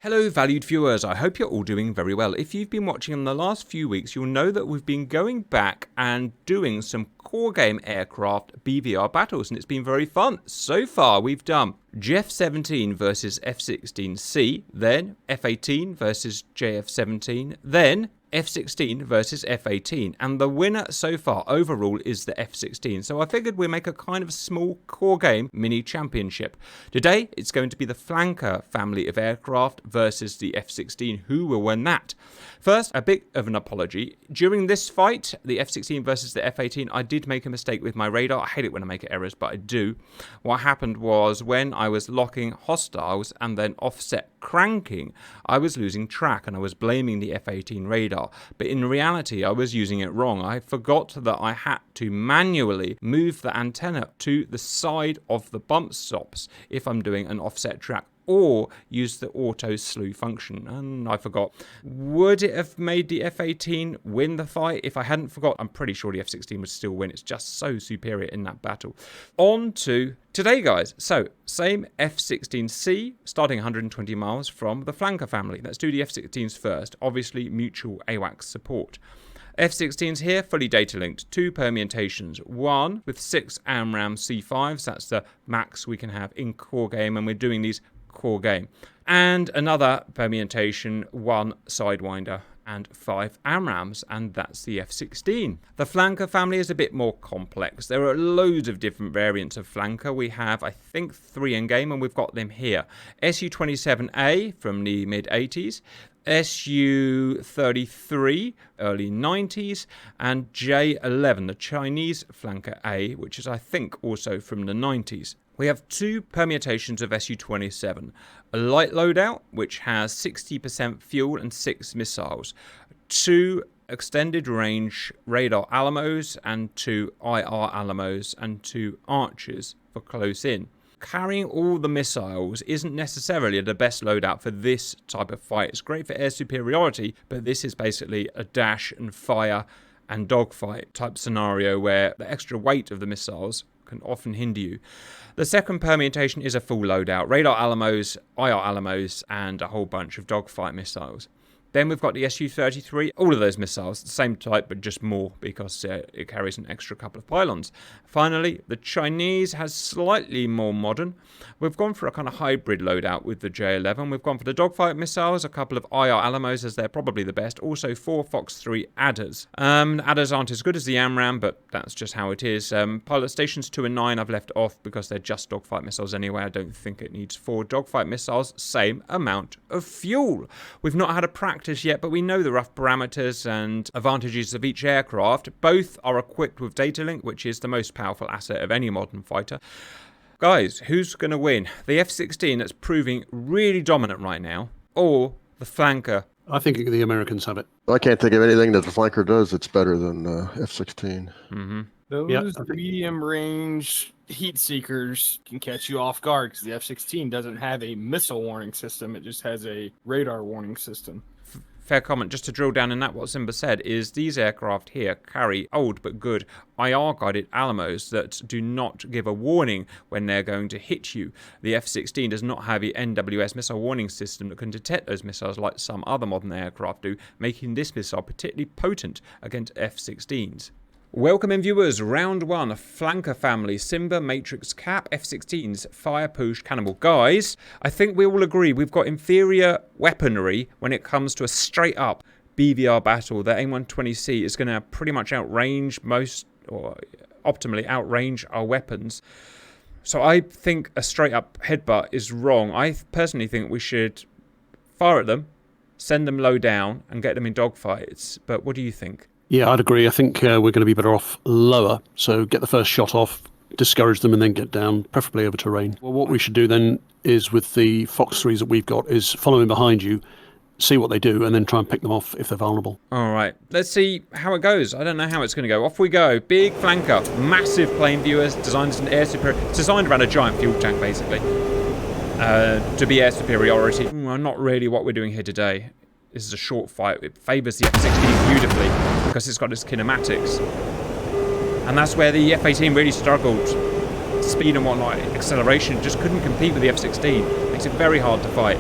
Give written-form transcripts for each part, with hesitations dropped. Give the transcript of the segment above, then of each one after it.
Hello valued viewers, I hope you're all doing very well. If you've been watching in the last few weeks, you'll know that we've been going back and doing some core game aircraft BVR battles, and it's been very fun. So far we've done F-17 versus F-16C, then F-18 versus JF-17, then F-16 versus F-18, and the winner so far overall is the F-16, so I figured we'd make a kind of small core game mini championship. Today it's going to be the flanker family of aircraft versus the F-16. Who will win that? First, a bit of an apology. During this fight, the F-16 versus the F-18, I did make a mistake with my radar. I hate it when I make errors, but I do. What happened was when I was locking hostiles and then offset cranking, I was losing track and I was blaming the F-18 radar. But in reality, I was using it wrong. I forgot that I had to manually move the antenna to the side of the bump stops if I'm doing an offset track, or use the auto slew function, and I forgot. Would it have made the F-18 win the fight if I hadn't forgot? I'm pretty sure the F-16 would still win. It's just so superior in that battle. On to today, guys. So, same F-16C, starting 120 miles from the flanker family. Let's do the F-16s first. Obviously, mutual AWACS support. F-16s here, fully data linked. Two permutations. One with 6 AMRAAM C5s. That's the max we can have in core game, and we're doing these core game. And another permutation, 1 Sidewinder and 5 AMRAAMs, and that's the F-16. The flanker family is a bit more complex. There are loads of different variants of flanker. We have, I think, 3 in game, and we've got them here. Su-27A from the mid-80s, Su-33, early 90s, and J-11, the Chinese flanker A, which is, I think, also from the 90s. We have 2 permutations of Su-27, a light loadout, which has 60% fuel and 6 missiles, 2 extended range radar Alamos, and 2 IR Alamos, and 2 Archers for close in. Carrying all the missiles isn't necessarily the best loadout for this type of fight. It's great for air superiority, but this is basically a dash and fire and dogfight type scenario where the extra weight of the missiles can often hinder you. The second permutation is a full loadout. Radar Alamos, IR Alamos, and a whole bunch of dogfight missiles. Then we've got the Su-33, all of those missiles, the same type but just more because it carries an extra couple of pylons. Finally, the Chinese has slightly more modern. We've gone for a kind of hybrid loadout with the J-11. We've gone for the dogfight missiles, a couple of IR Alamos as they're probably the best, also 4 Fox 3 Adders. Adders aren't as good as the AMRAAM, but that's just how it is. Pilot stations 2 and 9 I've left off because they're just dogfight missiles anyway. I don't think it needs 4 dogfight missiles, same amount of fuel. We've not had a practice yet, but we know the rough parameters and advantages of each aircraft. Both are equipped with data link, which is the most powerful asset of any modern fighter. Guys, who's going to win? The F-16 that's proving really dominant right now, or the flanker? I think the Americans have it. I can't think of anything that the flanker does that's better than F-16. Mm-hmm. Those medium-range heat seekers can catch you off guard because the F-16 doesn't have a missile warning system. It just has a radar warning system. Fair comment. Just to drill down in that, what Simba said is these aircraft here carry old but good IR-guided Alamos that do not give a warning when they're going to hit you. The F-16 does not have the NWS missile warning system that can detect those missiles like some other modern aircraft do, making this missile particularly potent against F-16s. Welcome in viewers, round 1, flanker family, Simba, Matrix, Cap, F-16s, Fire, Push, Cannibal. Guys, I think we all agree we've got inferior weaponry when it comes to a straight up BVR battle. The AIM-120C is going to pretty much outrange most, or optimally outrange our weapons. So I think a straight up headbutt is wrong. I personally think we should fire at them, send them low down, and get them in dogfights. But what do you think? Yeah, I'd agree. I think we're going to be better off lower. So get the first shot off, discourage them, and then get down, preferably over terrain. Well, what we should do then is with the Fox 3s that we've got is follow in behind you, see what they do, and then try and pick them off if they're vulnerable. All right, let's see how it goes. I don't know how it's going to go. Off we go. Big flanker, massive plane viewers, designed as an air superior. It's designed around a giant fuel tank, basically, to be air superiority. Not really what we're doing here today. This is a short fight. It favours the F-16 beautifully because it's got its kinematics. And that's where the F-18 really struggled. Speed and whatnot, acceleration, just couldn't compete with the F-16. Makes it very hard to fight.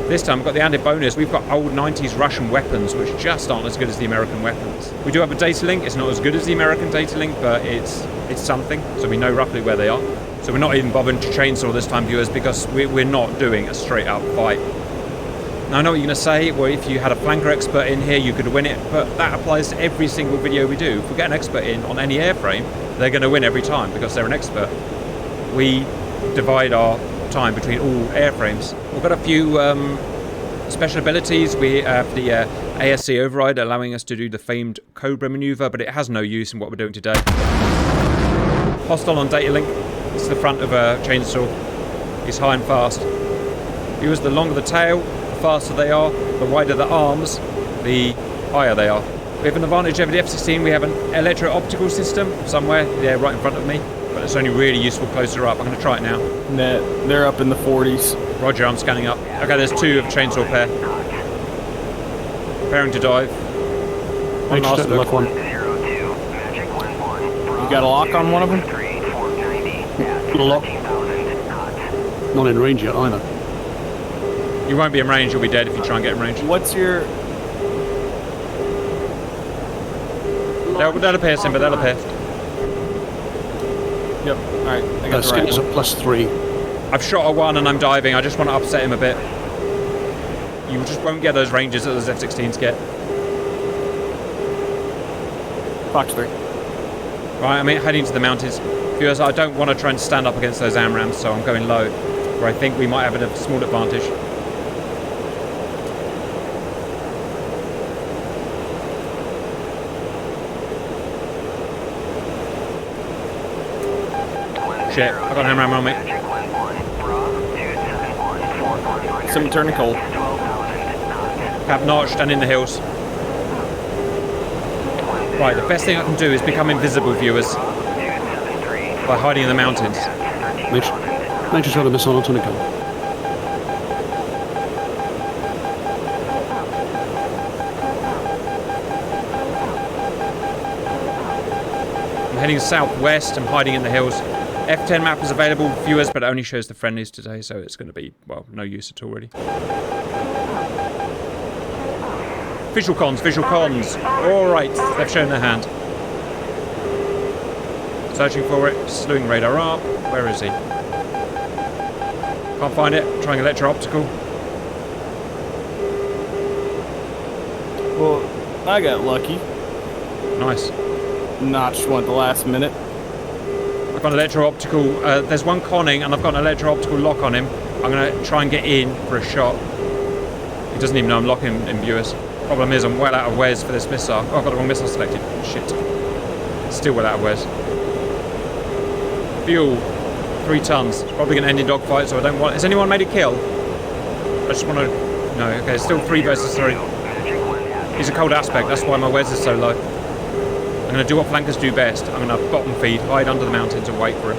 This time we've got the added bonus. We've got old 90s Russian weapons, which just aren't as good as the American weapons. We do have a data link. It's not as good as the American data link, but it's something. So we know roughly where they are. So we're not even bothering to chainsaw this time, viewers, because we're not doing a straight up fight. Now I know what you're going to say. Well, if you had a flanker expert in here, you could win it. But that applies to every single video we do. If we get an expert in on any airframe, they're going to win every time because they're an expert. We divide our time between all airframes. We've got a few special abilities. We have the ASC override allowing us to do the famed Cobra maneuver, but it has no use in what we're doing today. Hostile on data link. It's the front of a chainsaw. He's high and fast. Viewers, the longer the tail, the faster they are. The wider the arms, the higher they are. We have an advantage over the F-16. We have an electro-optical system somewhere there right in front of me, but it's only really useful closer up. I'm going to try it now. They're up in the 40s. Roger, I'm scanning up. Okay, there's two of chainsaw pair. Preparing to dive. One last look. One. You got a lock on one of them? Lock. Not in range yet either. You won't be in range, you'll be dead if you try and get in range. What's your... They'll appear, Simba, they'll appear. Yep, alright, I got the Skin right is one. at +3. I've shot a one and I'm diving, I just want to upset him a bit. You just won't get those ranges that those F-16s get. Fox 3. Right, I'm heading to the mountains. Viewers, I don't want to try and stand up against those AMRAAMs, so I'm going low, where I think we might have a small advantage. Shit, I got an AMRAAM on me. Some turning cold. Cap notched and in the hills. Right, the best thing I can do is become invisible, viewers, by hiding in the mountains. Nature's got a missile on turning cold. I'm heading southwest, I'm hiding in the hills. F10 map is available, viewers, but it only shows the friendlies today, so it's going to be, well, no use at all, really. Visual cons, visual cons. Alright, they've shown their hand. Searching for it, slewing radar up. Where is he? Can't find it, trying electro-optical. Well, I got lucky. Nice. Notched one at the last minute. I've got an electro-optical, there's one conning and I've got an electro-optical lock on him. I'm going to try and get in for a shot. He doesn't even know I'm locking in viewers. Problem is I'm well out of ways for this missile. Oh, I've got the wrong missile selected. Shit. Still well out of ways. Fuel. 3 tons. It's probably going to end in dogfight, so I don't want... Has anyone made a kill? I just want to... No, okay, still 3 versus 3. He's a cold aspect, that's why my wares is so low. I'm going to do what flankers do best. I'm going to bottom feed, hide under the mountains and wait for him.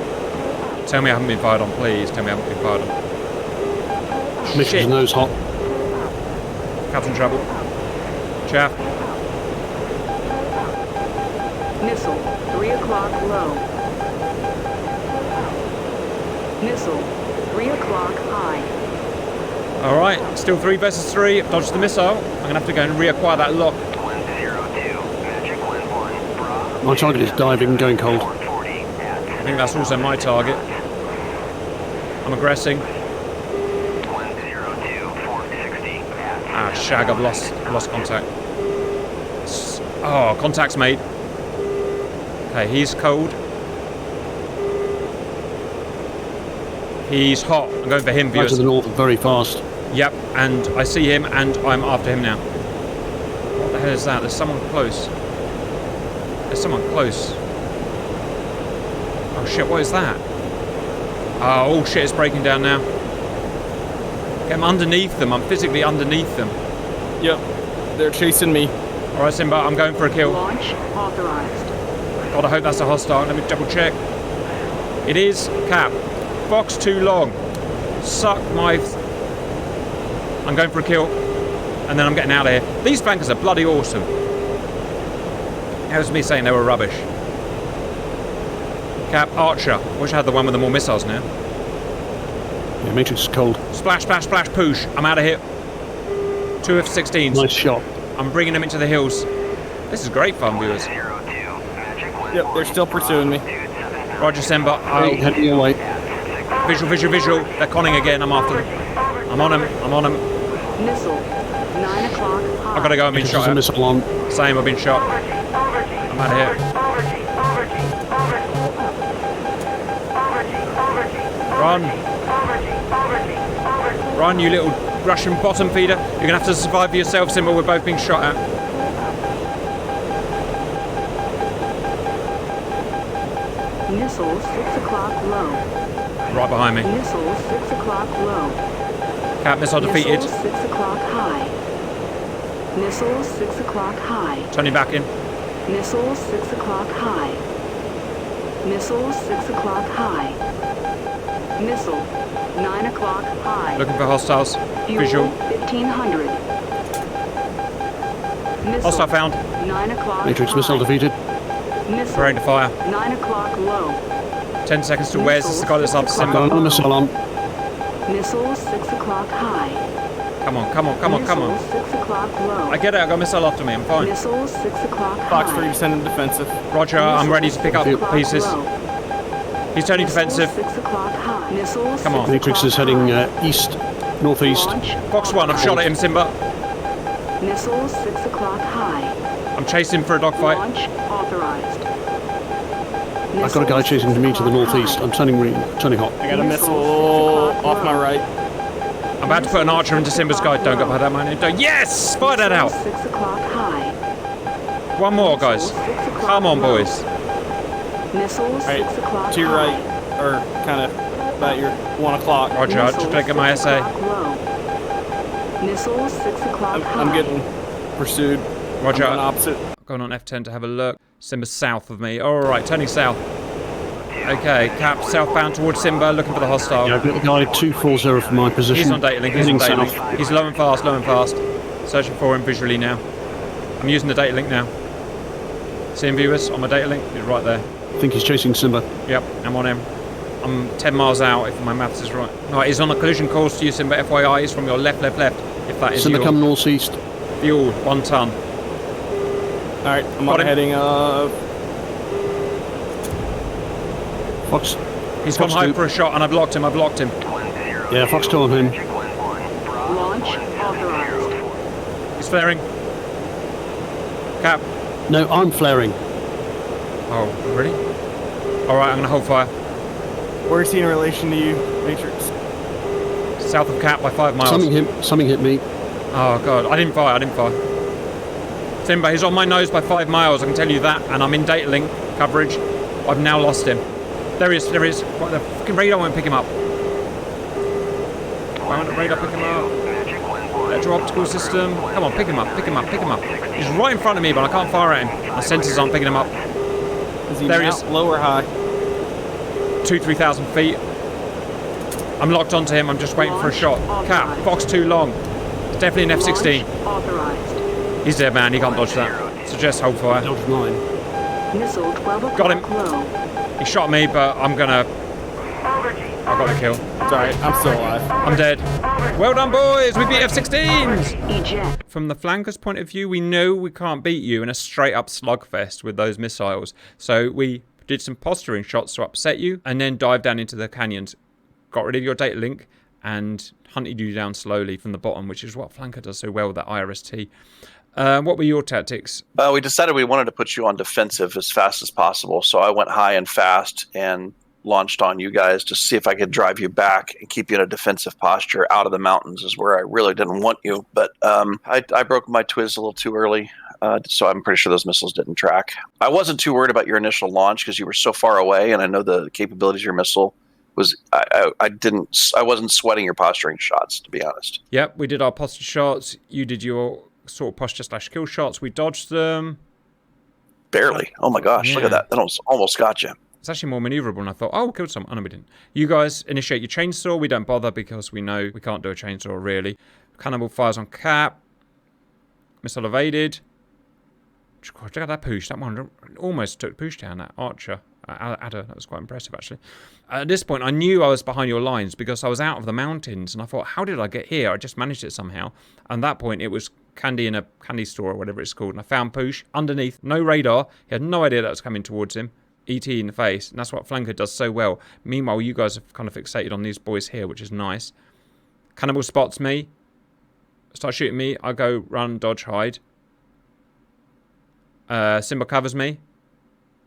Tell me I haven't been fired on, please. Tell me I haven't been fired on. Mitchell's nose hot. Captain trouble. Chaff. Missile, 3 o'clock low. Missile, 3 o'clock high. Alright, still 3 versus 3. Dodged the missile. I'm going to have to go and reacquire that lock. My target is diving, going cold. I think that's also my target. I'm aggressing. Ah, shag, I've lost contact. Oh, contact's made. Okay, he's cold. He's hot. I'm going for him, Right viewers. to the north, very fast. Yep, and I see him, and I'm after him now. What the hell is that? There's someone close. There's someone close. Oh shit, what is that? Oh, all shit is breaking down now. Okay, I'm underneath them. I'm physically underneath them. Yep, they're chasing me. Alright, Simba, I'm going for a kill. Launch authorized. God, I hope that's a hostile. Let me double check. It is. Cap. Box too long. Suck my... I'm going for a kill. And then I'm getting out of here. These flankers are bloody awesome. That was me saying they were rubbish. Cap, Archer. Wish I had the one with the more missiles now. Yeah, Matrix is cold. Splash, splash, splash, push. I'm out of here. Two F-16s. Nice shot. I'm bringing them into the hills. This is great fun, viewers. Yep, they're still pursuing me. Roger, Simba. Hey, heading your way. Visual, visual, visual. They're conning again. I'm after them. I'm on them. I'm on them. Missile. 9 o'clock high. I've got to go. I've been There's shot a at. missile on. Same, I've been shot. I'm out of here. Run. Run, you little Russian bottom feeder. You're going to have to survive for yourself, Simba. We're both being shot at. Missile 6 o'clock low. Right behind me. Missile 6 o'clock low. Cap missile defeated. Missile 6 o'clock high. Missile 6 o'clock high. Turning back in. Missile 6 o'clock high. Missile 6 o'clock high. Missile 9 o'clock high. Looking for hostiles. Fuel Visual. 1500. Missile Hostile found. 9 o'clock Matrix high. missile defeated. Missile Preparing to fire. 9 o'clock low. 10 seconds to where's this is the guy that's up Got Simba. another missile on. Missile 6 o'clock high. Come on, come on, come on, come on. Missile 6 o'clock low. I get it, I got a missile after me, I'm fine. Missile 6 o'clock Fox high. 3 descending defensive. Roger, I'm ready to pick up Missile 6 pieces. o'clock low. He's turning Missile defensive. 6 o'clock high. Missile Come on. 6 Matrix is o'clock heading high. east, northeast. Launch Fox 1, I've shot at him, Simba. Missile 6 o'clock high. I'm chasing for a dogfight. Launch authorized. I've got a guy chasing me to the northeast. I'm turning hot. I got a missile off my right. I'm about to put an archer into Simba's guy. Don't go by that man. Don't. Yes! Fire that out. 6 o'clock high. One more, guys. Come on, boys. Missile 6 Right, o'clock to your high. right, or kind of about your 1 o'clock. Roger, I'll just take my SA. Missile 6 o'clock high. I'm getting pursued. Roger. I'm going opposite. Going on F10 to have a look. Simba's south of me. Alright, turning south. Okay, Cap southbound towards Simba, looking for the hostile. Yeah, I've got the guy 240 from my position. He's on data link, he's on Heading data south. link. He's low and fast, low and fast. Searching for him visually now. I'm using the data link now. Seeing viewers on my data link? He's right there. I think he's chasing Simba. Yep, I'm on him. I'm 10 miles out if my maths is right. Right, he's on a collision course to you, Simba. FYI, he's from your left, if that is Simba your come northeast. fuel, 1 ton. Alright, I'm Got on him. heading Fox. He's gone Fox high 2. for a shot and I've blocked him. Yeah, Fox 2 on him. Launch authorized. He's flaring. Cap. No, I'm flaring. Oh, really? Alright, I'm going to hold fire. Where's he in relation to you, Matrix? South of Cap by 5 miles. Something hit me. Oh, God. I didn't fire. Simba, he's on my nose by 5 miles, I can tell you that. And I'm in data link coverage. I've now lost him. There he is. What, the fucking radar won't pick him up. Why won't the radar pick him up? Electro-optical system. Come on, pick him up. He's right in front of me, but I can't fire at him. My sensors aren't picking him up. Is he There he now is. low or high? 2,000-3,000 feet. I'm locked onto him. I'm just waiting for a shot. Cap, Fox 2 long. It's definitely an F-16. Launch authorized. He's dead, man. He can't dodge that. Suggest hold fire. Dodge 9. Missile 12 o'clock Got him. low. He shot me, but I got the kill. It's alright, I'm still alive. I'm dead. Well done, boys. We beat F-16s. Eject. From the flanker's point of view, we know we can't beat you in a straight-up slugfest with those missiles. So we did some posturing shots to upset you, and then dived down into the canyons. Got rid of your data link, and hunted you down slowly from the bottom, which is what flanker does so well with that IRST. What were your tactics? We decided we wanted to put you on defensive as fast as possible, so I went high and fast and launched on you guys to see if I could drive you back and keep you in a defensive posture. Out of the mountains is where I really didn't want you, but I broke my Twiz a little too early, so I'm pretty sure those missiles didn't track. I wasn't too worried about your initial launch because you were so far away, and I know the capabilities of your missile was I wasn't sweating your posturing shots, to be honest. Yep, we did our posture shots. You did your sort of posture/kill shots. We dodged them. Barely. Oh my gosh, Yeah. Look at that. That almost got you. It's actually more maneuverable, and I thought, oh, we killed some. Oh, no, we didn't. You guys initiate your chainsaw. We don't bother because we know we can't do a chainsaw, really. Cannonball fires on Cap. Missile evaded. Check out that push. That one almost took push down, that Archer. Adder. That was quite impressive, actually. At this point, I knew I was behind your lines because I was out of the mountains, and I thought, how did I get here? I just managed it somehow. And at that point, it was candy in a candy store or whatever it's called, and I found Poosh underneath, no radar. He had no idea that was coming towards him. ET in the face, and that's what Flanker does so well. Meanwhile, you guys have kind of fixated on these boys here, which is nice. Cannibal spots me, starts shooting me. I go run, dodge, hide. Simba covers me.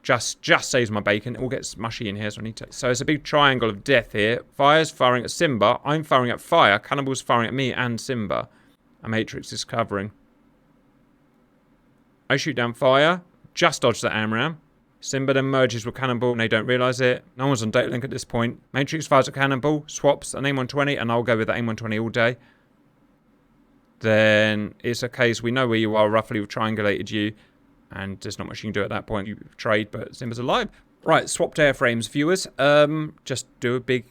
Just saves my bacon. It all gets mushy in here, so I need to... So it's a big triangle of death here. Fire's firing at Simba. I'm firing at Fire. Cannibal's firing at me and Simba. A Matrix is covering. I shoot down Fire. Just dodge the AMRAAM. Simba then merges with Cannonball and they don't realise it. No one's on data link at this point. Matrix fires at Cannonball, swaps an AIM-120, and I'll go with the AIM-120 all day. Then it's a case we know where you are, roughly we've triangulated you, and there's not much you can do at that point. You trade, but Simba's alive. Right, swapped airframes, viewers. Just do a big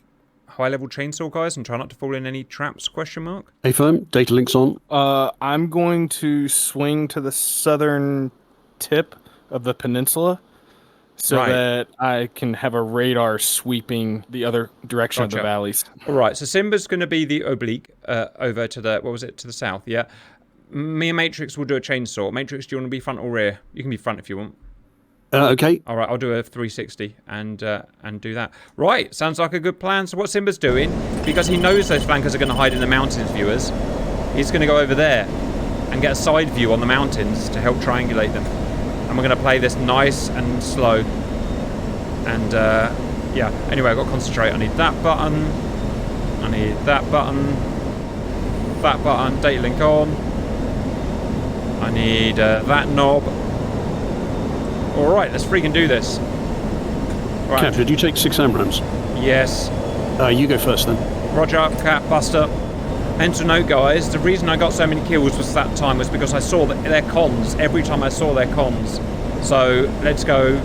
high-level chainsaw, guys, and try not to fall in any traps, question mark. Hey, firm, data link's on. I'm going to swing to the southern tip of the peninsula, so that I can have a radar sweeping the other direction of the valleys. All right, so Simba's going to be the oblique over to the, to the south, yeah? Me and Matrix will do a chainsaw. Matrix, do you want to be front or rear? You can be front if you want. Okay. All right, I'll do a 360 and do that. Right, sounds like a good plan. So what Simba's doing, because he knows those flankers are going to hide in the mountains, viewers, he's going to go over there and get a side view on the mountains to help triangulate them. And we're going to play this nice and slow. And, yeah. Anyway, I've got to concentrate. I need that button. I need that button. That button. Data link on. I need that knob. Alright, let's freaking do this. Right. Cap, did you take 6 AMRAAMs? Yes. You go first, then. Roger, Cap, Buster. And to note, guys, the reason I got so many kills was that time was because I saw their cons every time I saw their cons. So let's go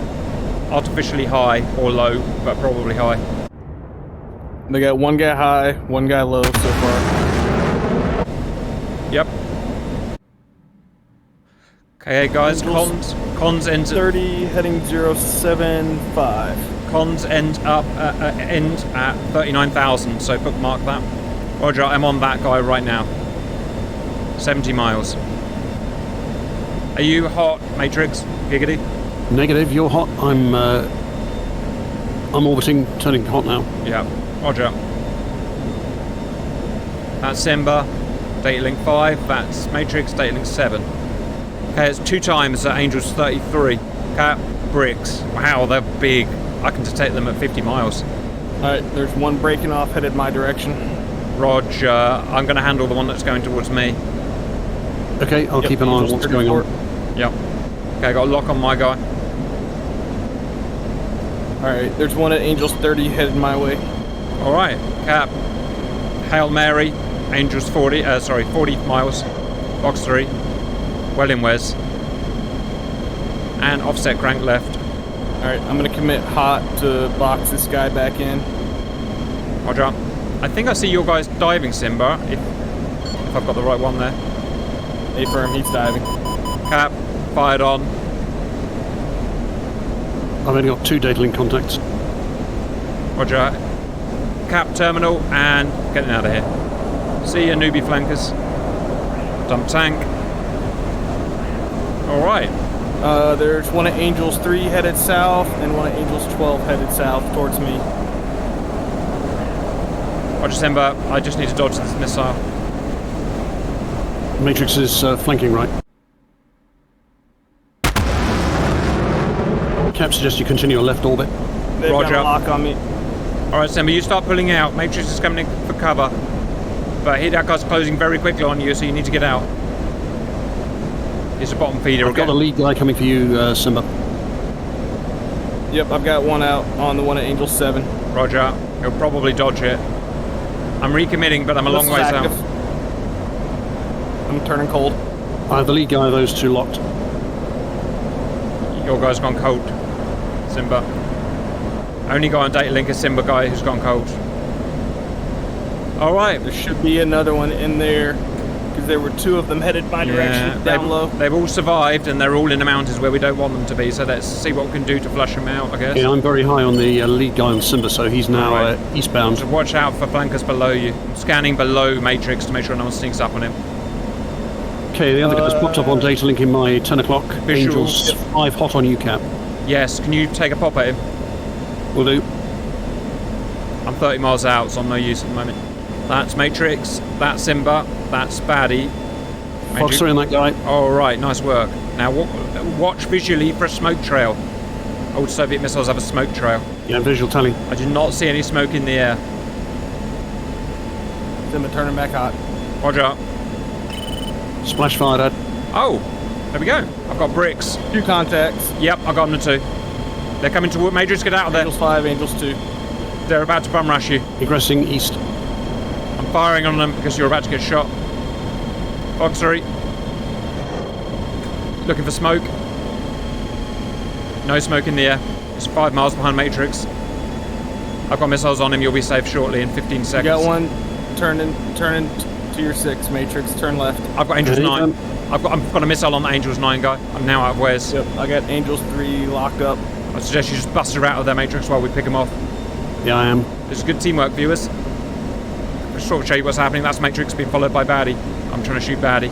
artificially high or low, but probably high. They got one guy high, one guy low so far. Yep. Okay, guys, cons end 30 heading 075. Cons end at 39,000. So bookmark that. Roger, I'm on that guy right now. 70 miles. Are you hot, Matrix? Giggity? Negative, you're hot. I'm orbiting, turning hot now. Yeah, Roger. That's Simba, data link 5. That's Matrix, data link 7. Okay, it's 2 times Angel's 33. Cap, bricks. Wow, they're big. I can detect them at 50 miles. Alright, there's one breaking off headed my direction. Roger, I'm going to handle the one that's going towards me. Okay, I'll keep an eye on what's going on. Yep. Okay, I got a lock on my guy. Alright, there's one at Angels 30 headed my way. Alright, Cap. Hail Mary. Angels 40 miles. Box 3. Well in Wes. And offset crank left. Alright, I'm going to commit hot to box this guy back in. Roger. I think I see your guys diving, Simba, if I've got the right one there. A firm, he's diving. Cap, fired on. I've only got 2 data link contacts. Roger. Cap terminal and getting out of here. See ya, newbie flankers. Dump tank. Alright. There's one at Angels 3 headed south and one at Angels 12 headed south towards me. Roger, Simba. I just need to dodge this missile. Matrix is flanking right. Cap suggests you continue on left orbit. They've Roger. got a lock on me. Alright, Simba, you start pulling out. Matrix is coming in for cover. But that guy's closing very quickly on you, so you need to get out. He's a bottom feeder. I've got a lead guy coming for you, Simba. Yep, I've got one out on the one at Angel 7. Roger. He'll probably dodge it. I'm recommitting, but I'm a long ways out. I'm turning cold. I have the lead guy of those 2 locked. Your guy's gone cold, Simba. Only guy on data link is Simba guy who's gone cold. Alright. There should be another one in there. Because there were 2 of them headed my direction, down low. They've all survived, and they're all in the mountains where we don't want them to be, so let's see what we can do to flush them out, I guess. Yeah, I'm very high on the lead guy on Simba, so he's now eastbound. So watch out for flankers below you. I'm scanning below Matrix to make sure no one sneaks up on him. Okay, the other guy's popped up on data link in my 10 o'clock. Visual. Angels 5 hot on UCAP. Yes, can you take a pop at him? Will do. I'm 30 miles out, so I'm no use at the moment. That's Matrix, that's Simba, that's Baddie. Fox 3 on that guy. Alright, nice work. Now watch visually for a smoke trail. Old Soviet missiles have a smoke trail. Yeah, visual tally. I do not see any smoke in the air. Simba turning back hot. Roger. Splash fired at. Oh, there we go. I've got bricks. 2 contacts. Yep, I got them to 2. They're coming toward Matrix, get out of there. Angels 5, Angels 2. They're about to bum rush you. Egressing east. I'm firing on them because you're about to get shot. Fox 3. Looking for smoke. No smoke in the air. It's 5 miles behind Matrix. I've got missiles on him. You'll be safe shortly in 15 seconds. You got one. Turn in to your 6, Matrix. Turn left. I've got Angels 9. I've got a missile on the Angels 9 guy. I'm now out of wares. Yep, I got Angels 3 locked up. I suggest you just bust her out of their Matrix while we pick them off. Yeah, I am. This is good teamwork, viewers. Just sort of show you what's happening. That's Matrix being followed by Baddie. I'm trying to shoot Baddie.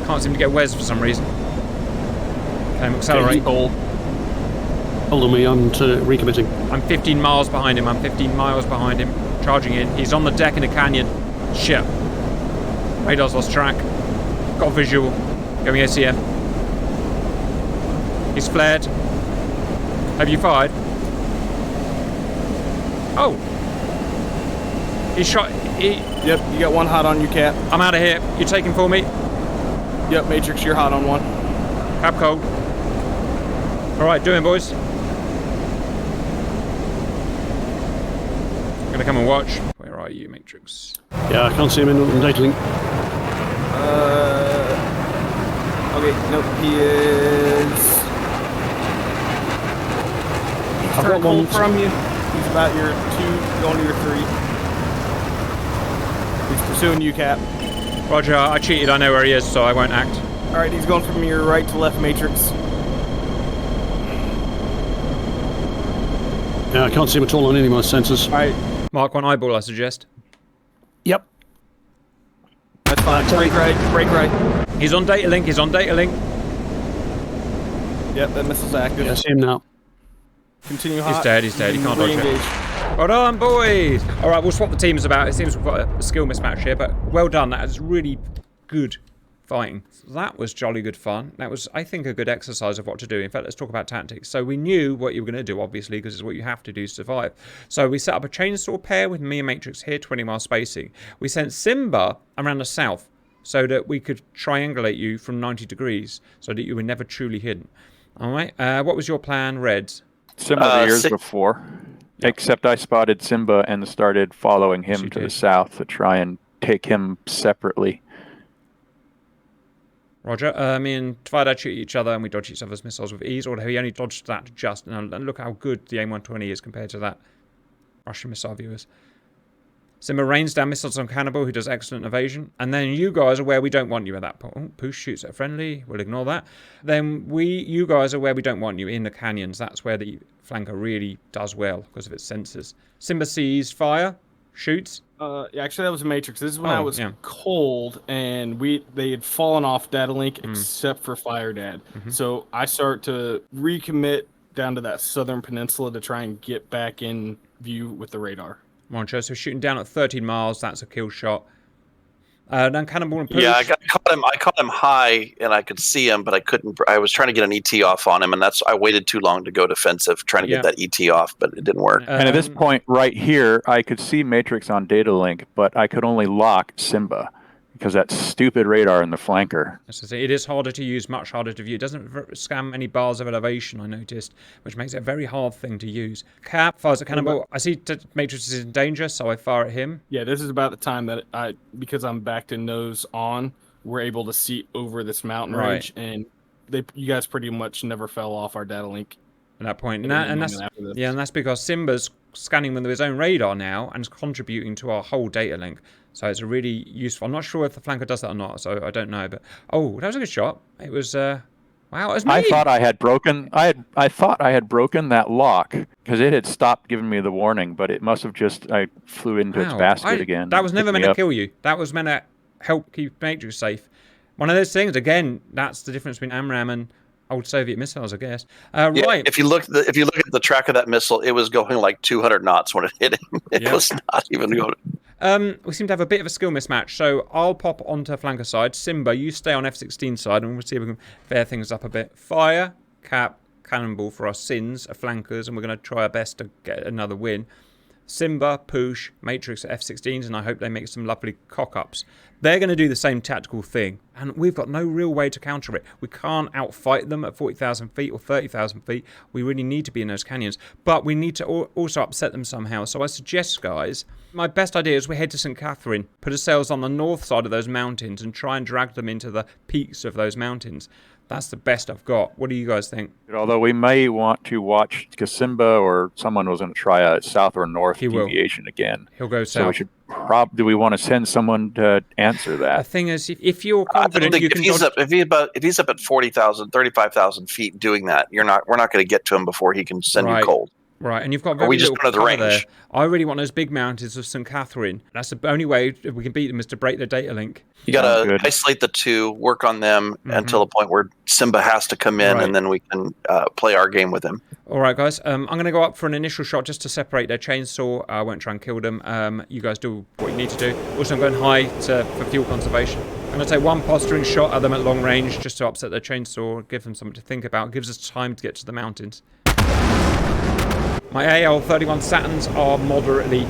Can't seem to get Wes for some reason. Okay, I'm accelerate. Hold on me, I'm recommitting. I'm 15 miles behind him. I'm 15 miles behind him. Charging in. He's on the deck in a canyon. Shit. Radar's lost track. Got a visual. Going ACM. He's flared. Have you fired? Oh. He's shot. Yep, you got 1 hot on you, Cap. I'm out of here. You taking for me? Yep, Matrix, you're hot on 1. Cap cold. Alright, doing, boys. Gonna come and watch. Where are you, Matrix? Yeah, I can't see him in data link. Okay, nope, he is... I've got one from you. He's about your 2, going to your 3. He's pursuing you, Cap. Roger, I cheated. I know where he is, so I won't act. Alright, he's going from your right to left, Matrix. Yeah, I can't see him at all on any of my sensors. Alright. Mark 1 eyeball, I suggest. Yep. That's fine. Break right. He's on data link. He's on data link. Yep, that missile's active. Yeah, I see him now. Continue hot. He's dead. He's dead. He can't dodge it. Re-engage. Well done, boys. All right, we'll swap the teams about. It seems we've got a skill mismatch here, but well done. That was really good fighting. That was jolly good fun. That was, I think, a good exercise of what to do. In fact, let's talk about tactics. So we knew what you were going to do, obviously, because it's what you have to do to survive. So we set up a chainsaw pair with me and Matrix here, 20-mile spacing. We sent Simba around the south so that we could triangulate you from 90 degrees so that you were never truly hidden. All right. What was your plan, Reds? Similar to years before, except I spotted Simba and started following him to the south to try and take him separately. Roger. Me and Tvida shoot each other and we dodge each other's missiles with ease, although he only dodged that just. And look how good the AIM-120 is compared to that Russian missile, viewers. Simba rains down missiles on Cannibal, who does excellent evasion. And then you guys are where we don't want you at that point. Oh, Poosh shoots at a friendly. We'll ignore that. Then you guys are where we don't want you, in the canyons. That's where the flanker really does well because of its sensors. Simba sees fire, shoots. Actually, that was a Matrix. This is when I was cold, and they had fallen off data link except for Fire Dad. So I start to recommit down to that southern peninsula to try and get back in view with the radar. Moncho, so shooting down at 13 miles, that's a kill shot. Then Cannonball and Poosh. Yeah, I caught him high, and I could see him, but I couldn't. I was trying to get an ET off on him, and I waited too long to go defensive, trying to get that ET off, but it didn't work. And at this point, right here, I could see Matrix on data link, but I could only lock Simba because that stupid radar in the flanker. It is harder to use, much harder to view. It doesn't scan any bars of elevation, I noticed, which makes it a very hard thing to use. Cap fires at Cannonball. I see Matrix is in danger, so I fire at him. Yeah, this is about the time that because I'm back to nose on, we're able to see over this mountain range, and you guys pretty much never fell off our data link. at that point. And that's because Simba's scanning them with his own radar now and is contributing to our whole data link. So it's a really useful. I'm not sure if the flanker does that or not, so I don't know. But oh, that was a good shot. It was wow. It was me. I thought I had broken. I thought I had broken that lock because it had stopped giving me the warning, but it must have just. I flew into its basket again. That was never meant to kill you. That was meant to help keep Matrix safe. One of those things. Again, that's the difference between AMRAAM and old Soviet missiles, I guess. Right. If you look at the track of that missile, it was going like 200 knots when it hit him. It was not even going. We seem to have a bit of a skill mismatch, so I'll pop onto flanker side. Simba, you stay on F-16 side, and we'll see if we can fair things up a bit. Fire, Cap, Cannonball for our sins, our flankers, and we're going to try our best to get another win. Simba, Poosh, Matrix at F-16s, and I hope they make some lovely cock-ups. They're going to do the same tactical thing, and we've got no real way to counter it. We can't outfight them at 40,000 feet or 30,000 feet. We really need to be in those canyons, but we need to also upset them somehow. So I suggest, guys, my best idea is we head to St. Catherine, put ourselves on the north side of those mountains, and try and drag them into the peaks of those mountains. That's the best I've got. What do you guys think? Although we may want to watch because Simba or someone was going to try a south or north deviation again. He'll go south. So we should do we want to send someone to answer that? The thing is, if you're confident, you can. If he's up at 40,000, 35,000 feet doing that, we're not going to get to him before he can send you cold. Right, and you've got very little cover there. I really want those big mountains of St. Catherine. That's the only way we can beat them is to break their data link. You got to isolate the two, work on them until the point where Simba has to come in, and then we can play our game with him. All right, guys. I'm going to go up for an initial shot just to separate their chainsaw. I won't try and kill them. You guys do what you need to do. Also, I'm going high for fuel conservation. I'm going to take one posturing shot at them at long range just to upset their chainsaw, give them something to think about. It gives us time to get to the mountains. My AL-31 Saturns are moderately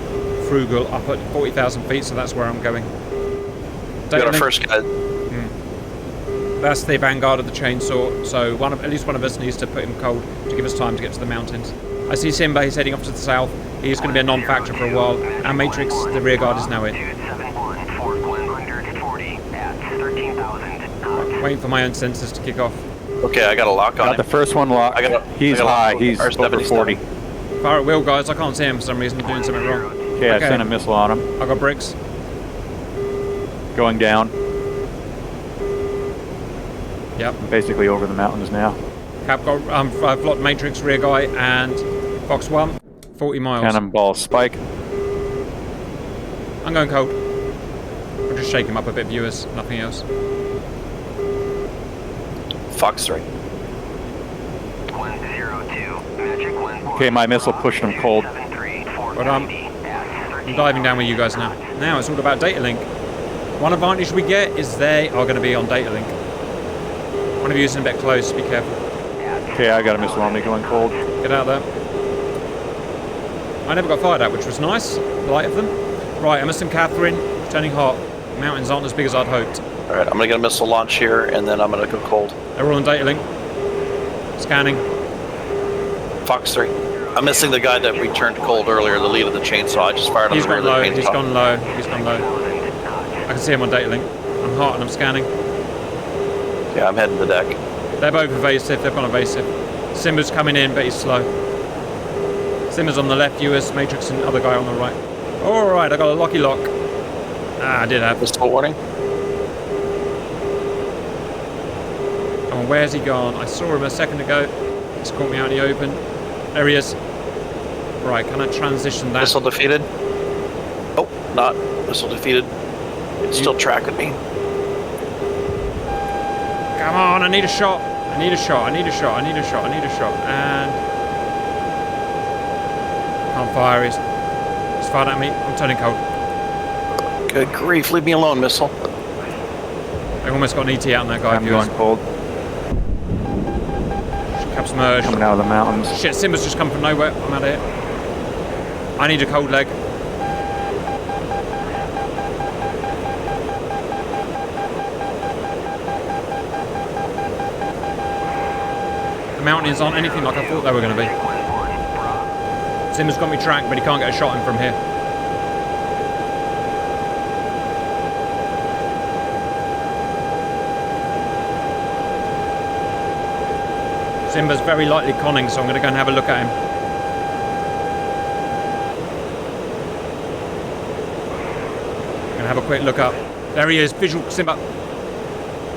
frugal up at 40,000 feet, so that's where I'm going. We got our first guy. That's the vanguard of the chainsaw, so at least one of us needs to put him cold to give us time to get to the mountains. I see Simba, he's heading off to the south. He's going to be a non-factor for a while. And Matrix, the rear guard, is now in. Waiting for my own sensors to kick off. Okay, I got a lock on him. The first one locked. He's high. He's over 40. Fire at will, guys. I can't see him for some reason. I'm doing something wrong. Okay, I sent a missile on him. I got bricks. Going down. Yep. I'm basically over the mountains now. Cap got I've blocked Matrix, rear guy, and Fox 1. 40 miles. Cannonball spike. I'm going cold. We'll just shake him up a bit, viewers. Nothing else. Fox 3. Okay, my missile pushed him cold. But I'm diving down with you guys now. Now it's all about data link. One advantage we get is they are going to be on data link. One of you is a bit close, be careful. Okay, I got a missile on me going cold. Get out there. I never got fired at, which was nice. Light of them. Right, I'm at St. Catherine, turning hot. Mountains aren't as big as I'd hoped. Alright, I'm going to get a missile launch here, and then I'm going to go cold. They're all on data link. Scanning. Fox 3. I'm missing the guy that we turned cold earlier, the lead of the chainsaw. I just fired on the rear of the chainsaw. He's gone low. He's gone low. I can see him on data link. I'm hot and I'm scanning. Yeah, I'm heading to the deck. They're both evasive. They've gone evasive. Simba's coming in, but he's slow. Simba's on the left, viewers. Matrix and other guy on the right. All right, I got a locky lock. I did have. Missile warning. Oh, where's he gone? I saw him a second ago. He's caught me out in the open. There he is. Right, can I transition that? Missile defeated. Oh, not. Missile defeated. It's still tracking me. Come on, I need a shot. I need a shot. I need a shot. I need a shot. I need a shot. And can't fire. He's fired at me. I'm turning cold. Good grief. Leave me alone, missile. I almost got an ET out on that guy. I'm going cold. Cap submerged. Coming out of the mountains. Shit, Simba's just come from nowhere. I'm out of here. I need a cold leg. The mountains aren't anything like I thought they were going to be. Simba's got me tracked, but he can't get a shot in from here. Simba's very lightly conning, so I'm going to go and have a look at him. I'm going to have a quick look up. There he is, visual Simba.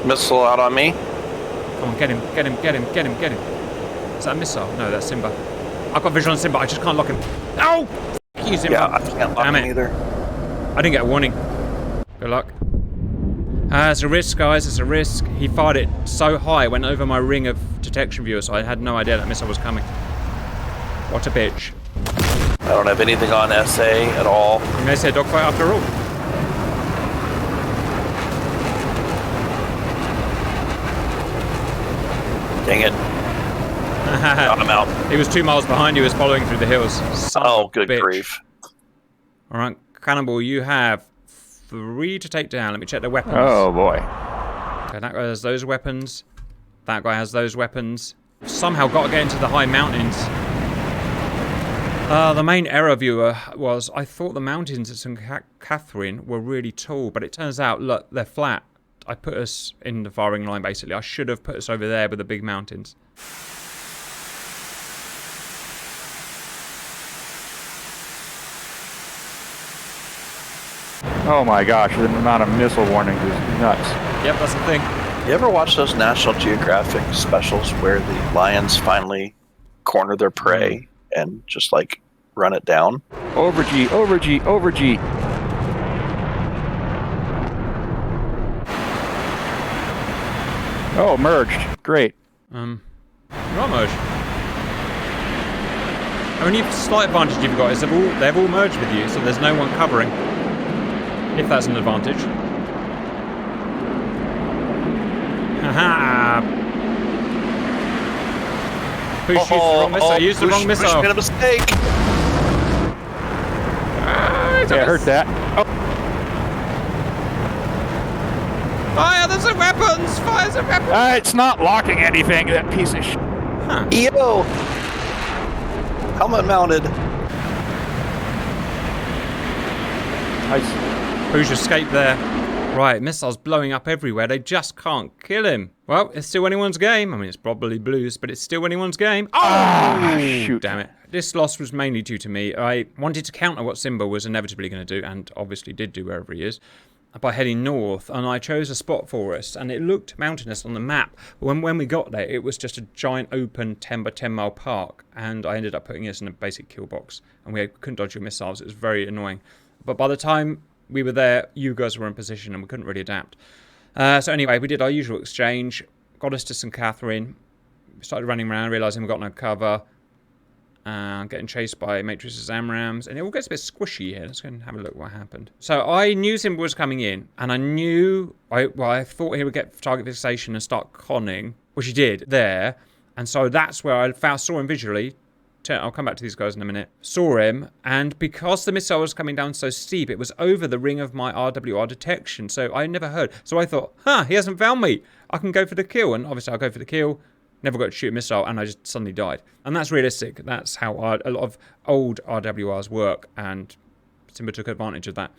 Missile out on me. Come on, get him, get him, get him, get him, get him. Is that a missile? No, that's Simba. I've got visual on Simba, I just can't lock him. Oh! F*** you, Simba. Yeah, I can't lock him either. I didn't get a warning. Good luck. It's a risk, guys, it's a risk. He fired it so high, it went over my ring of detection viewer, so I had no idea that missile was coming. What a bitch. I don't have anything on SA at all. You may say dogfight after all. Dang it. I'm out. He was 2 miles behind you, he was following through the hills. Oh, good grief. Alright, Cannibal, you have 3 to take down. Let me check their weapons. Oh, boy. Okay, that guy has those weapons. That guy has those weapons. Somehow got to get into the high mountains. The main error, viewer, was I thought the mountains at St. Catherine were really tall, but it turns out, look, they're flat. I put us in the firing line, basically. I should have put us over there with the big mountains. Oh my gosh, the amount of missile warnings is nuts. Yep, that's the thing. You ever watch those National Geographic specials where the lions finally corner their prey and just like run it down? Over G, over G, over G. Oh, merged. Great. You're not merged. Only slight advantage you've got is they've all merged with you, so there's no one covering. If that's an advantage. Haha! Push used the wrong missile. Use the wrong missile. Push made a mistake. Yeah, I heard that. Oh. Fire the weapons! Fire the weapons! It's not locking anything, that piece of shit. Huh. Yo! Helmet mounted. Nice. Who's escaped there? Right, missiles blowing up everywhere. They just can't kill him. Well, it's still anyone's game. I mean, it's probably Blues, but it's still anyone's game. Oh, shoot. Damn it. This loss was mainly due to me. I wanted to counter what Simba was inevitably going to do, and obviously did do wherever he is, by heading north, and I chose a spot for us, and it looked mountainous on the map. But when we got there, it was just a giant open 10 by 10 mile park, and I ended up putting us in a basic kill box, and we couldn't dodge your missiles. It was very annoying. But by the time we were there, you guys were in position, and we couldn't really adapt. So anyway, we did our usual exchange, got us to St. Catherine, started running around, realising we got no cover, getting chased by Matrix's AMRAAMs, and it all gets a bit squishy here. Let's go and have a look what happened. So I knew Simba was coming in, and I knew, I thought he would get target fixation and start conning, which he did there, and so that's where I saw him visually. I'll come back to these guys in a minute. Saw him, and because the missile was coming down so steep, it was over the ring of my RWR detection, so I never heard. So I thought, he hasn't found me. I can go for the kill, and obviously I'll go for the kill. Never got to shoot a missile, and I just suddenly died. And that's realistic. That's how a lot of old RWRs work, and Simba took advantage of that.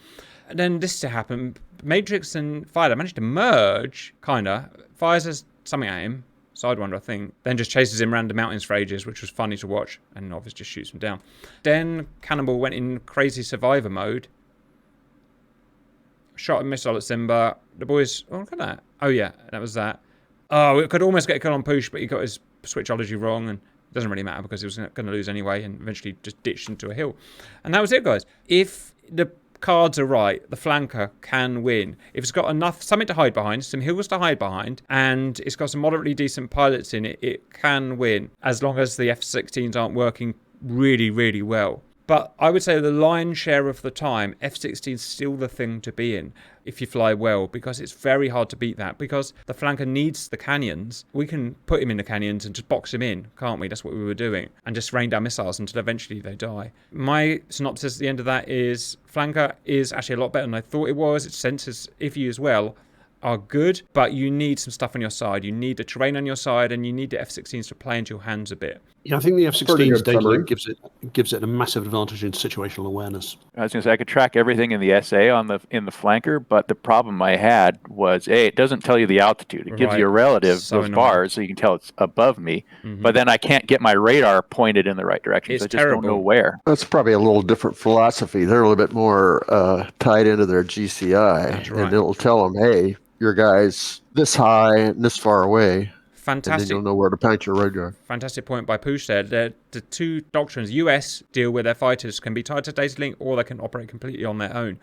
And then this to happen, Matrix and Fighter managed to merge, kinda. Fires something at him. Sidewinder, I think. Then just chases him around the mountains for ages, which was funny to watch, and obviously just shoots him down. Then Cannibal went in crazy survivor mode. Shot a missile at Simba. The boys, oh, look at that. Oh yeah, that was that. Oh, it could almost get a kill on Push, but he got his switchology wrong, and it doesn't really matter because he was going to lose anyway, and eventually just ditched into a hill. And that was it, guys. If the cards are right, the flanker can win. If it's got something to hide behind, some hills to hide behind, and it's got some moderately decent pilots in it, it can win, as long as the F-16s aren't working really, really well. But I would say the lion's share of the time, F-16 is still the thing to be in if you fly well, because it's very hard to beat that, because the flanker needs the canyons. We can put him in the canyons and just box him in, can't we? That's what we were doing. And just rain down missiles until eventually they die. My synopsis at the end of that is flanker is actually a lot better than I thought it was. Its sensors, if you as well, are good, but you need some stuff on your side. You need the terrain on your side, and you need the F-16s to play into your hands a bit. Yeah, I think the Pretty F-16's good data summary. link gives it a massive advantage in situational awareness. I was going to say I could track everything in the SA in the flanker, but the problem I had was it doesn't tell you the altitude. It gives you a relative, So those annoying. bars, so you can tell it's above me. But then I can't get my radar pointed in the right direction. It's So I just don't know terrible. where. That's probably a little different philosophy. They're a little bit more tied into their GCI, That's right. and it'll tell them, "Hey, your guy's this high and this far away," and then Fantastic. you'll know where to point your radar. Fantastic point by Poosh there. The two doctrines, US deal with their fighters can be tied to data link or they can operate completely on their own.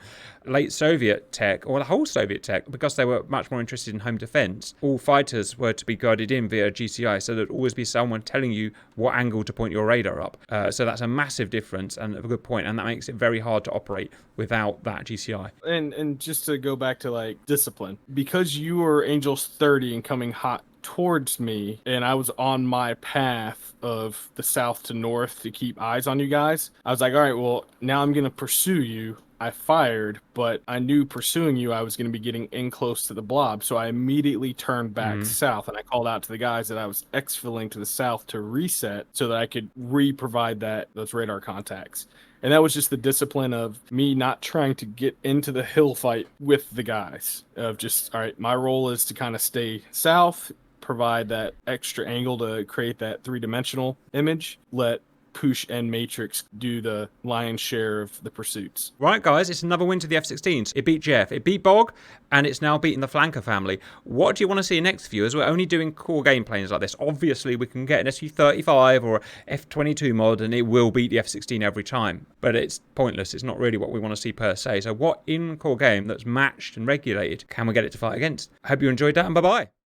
Late Soviet tech, or the whole Soviet tech, because they were much more interested in home defense, all fighters were to be guided in via GCI, so there'd always be someone telling you what angle to point your radar up. So that's a massive difference and a good point, and that makes it very hard to operate without that GCI. And just to go back to like discipline, because you were Angels 30 and coming hot towards me, and I was on my path of the south to north to keep eyes on you guys, I was like, all right, well, now I'm going to pursue you. I fired, but I knew pursuing you, I was going to be getting in close to the blob. So I immediately turned back south, and I called out to the guys that I was exfilling to the south to reset so that I could re-provide those radar contacts. And that was just the discipline of me not trying to get into the hill fight with the guys. Of just, all right, my role is to kind of stay south, provide that extra angle to create that three-dimensional image, let Poosh and Matrix do the lion's share of the pursuits. Right, guys, it's another win to the F-16s. It beat Jeff, it beat Bog, and it's now beaten the Flanker family. What do you want to see next, viewers? We're only doing core game planes like this. Obviously, we can get an Su-35 or F-22 mod, and it will beat the F-16 every time. But it's pointless. It's not really what we want to see per se. So what in-core game that's matched and regulated can we get it to fight against? I hope you enjoyed that, and bye-bye.